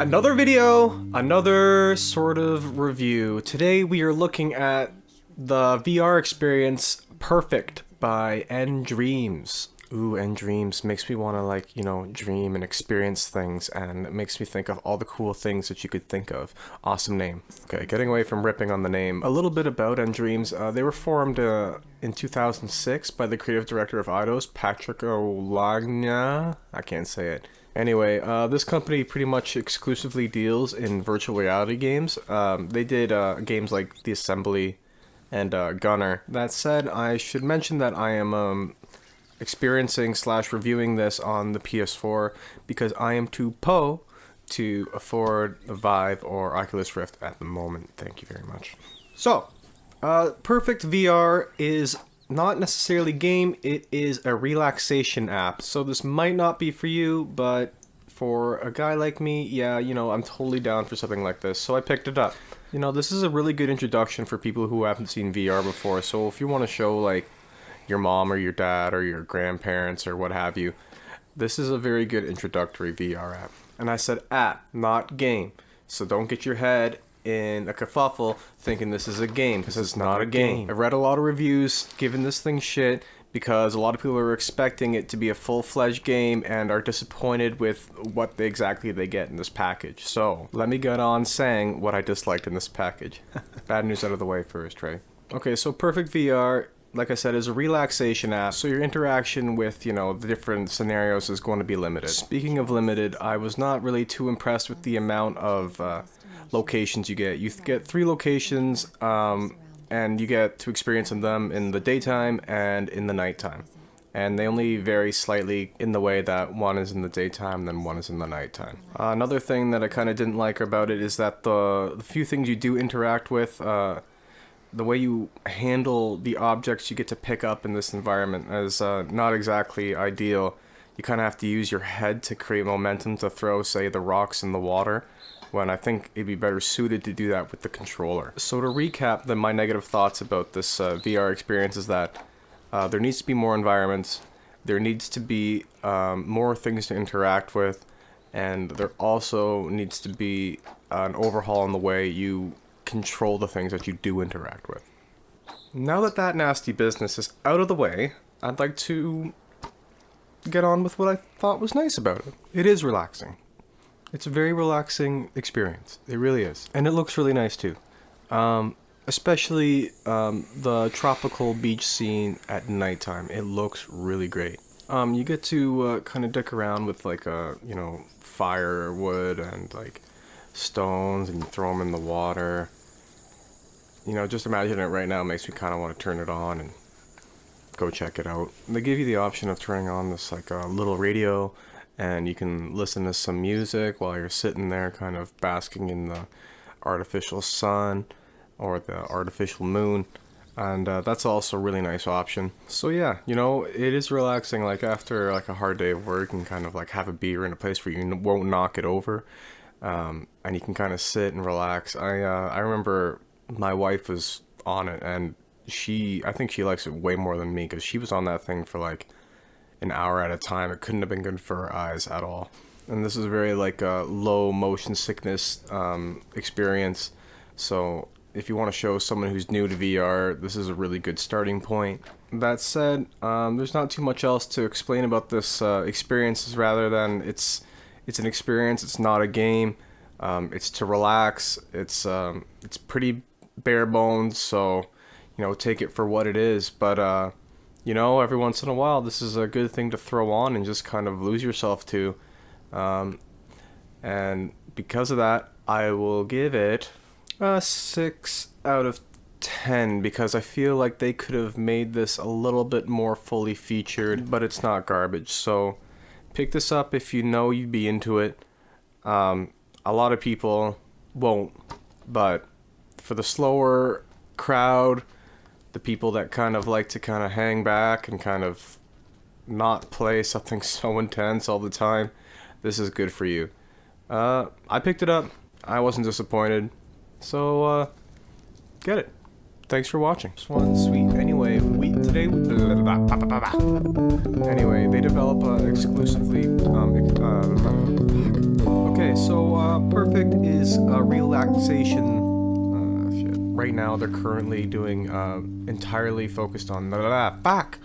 Another video, another sort of review. Today we are looking at the VR experience Perfect by nDreams. Ooh, nDreams makes me want to, like, you know, dream and experience things, and it makes me think of all the cool things that you could think of. Awesome name. Okay, getting away from ripping on the name, a little bit about nDreams. They were formed in 2006 by the creative director of Eidos, Patrick Olagna. I can't say it. Anyway, this company pretty much exclusively deals in virtual reality games. They did games like The Assembly and Gunner. That said, I should mention that I am experiencing / reviewing this on the PS4 because I am too po to afford a Vive or Oculus Rift at the moment. Thank you very much. So, Perfect VR is not necessarily a game, it is a relaxation app. So this might not be for you, but for a guy like me, yeah, you know, I'm totally down for something like this. So I picked it up. You know, this is a really good introduction for people who haven't seen VR before. So if you want to show, like, your mom or your dad or your grandparents or what have you, this is a very good introductory VR app. And I said app, not game. So don't get your head in a kerfuffle thinking this is a game, because it's not a game. I've read a lot of reviews giving this thing shit because a lot of people are expecting it to be a full-fledged game and are disappointed with what exactly they get in this package. So let me get on saying what I disliked in this package. Bad news out of the way first, right? Okay, so Perfect VR, like I said, is a relaxation app, so your interaction with, you know, the different scenarios is going to be limited. Speaking of limited, I was not really too impressed with the amount of locations you get. You get 3 locations, and you get to experience them in the daytime and in the nighttime. And they only vary slightly in the way that one is in the daytime, then one is in the nighttime. Another thing that I kind of didn't like about it is that the few things you do interact with, the way you handle the objects you get to pick up in this environment is not exactly ideal. You kind of have to use your head to create momentum to throw, say, the rocks in the water, when I think it'd be better suited to do that with the controller. So to recap, then my negative thoughts about this VR experience is that there needs to be more environments, there needs to be more things to interact with, and there also needs to be an overhaul in the way you control the things that you do interact with. Now that that nasty business is out of the way, I'd like to get on with what I thought was nice about it. It is relaxing. It's a very relaxing experience. It really is. And it looks really nice too. Especially the tropical beach scene at nighttime. It looks really great. You get to kind of dick around with, like, you know, firewood and, like, stones, and you throw them in the water. You know, just imagine it right now makes me kind of want to turn it on and go check it out. They give you the option of turning on this, like, little radio, and you can listen to some music while you're sitting there kind of basking in the artificial sun or the artificial moon, and that's also a really nice option. So yeah, you know, it is relaxing, like after like a hard day of work, and kind of like have a beer in a place where you won't knock it over, and you can kind of sit and relax. I remember my wife was on it, and I think she likes it way more than me, because she was on that thing for like an hour at a time. It couldn't have been good for her eyes at all. And this is very like a low motion sickness experience. So if you want to show someone who's new to VR, this is a really good starting point. That said, there's not too much else to explain about this experience, rather than it's an experience. It's not a game. It's to relax. It's pretty bare bones. So, you know, take it for what it is. But you know, every once in a while, this is a good thing to throw on and just kind of lose yourself to. And because of that, I will give it a 6 out of 10, because I feel like they could have made this a little bit more fully featured, but it's not garbage. So pick this up if you know you'd be into it. A lot of people won't, but for the slower crowd, the people that kind of like to kind of hang back and kind of not play something so intense all the time, this is good for you. I picked it up. I wasn't disappointed. So, get it. Thanks for watching. This one's sweet. Anyway, anyway, they develop exclusively. Okay, so Perfect is a relaxation. Shit. Right now, they're currently doing entirely focused on fuck.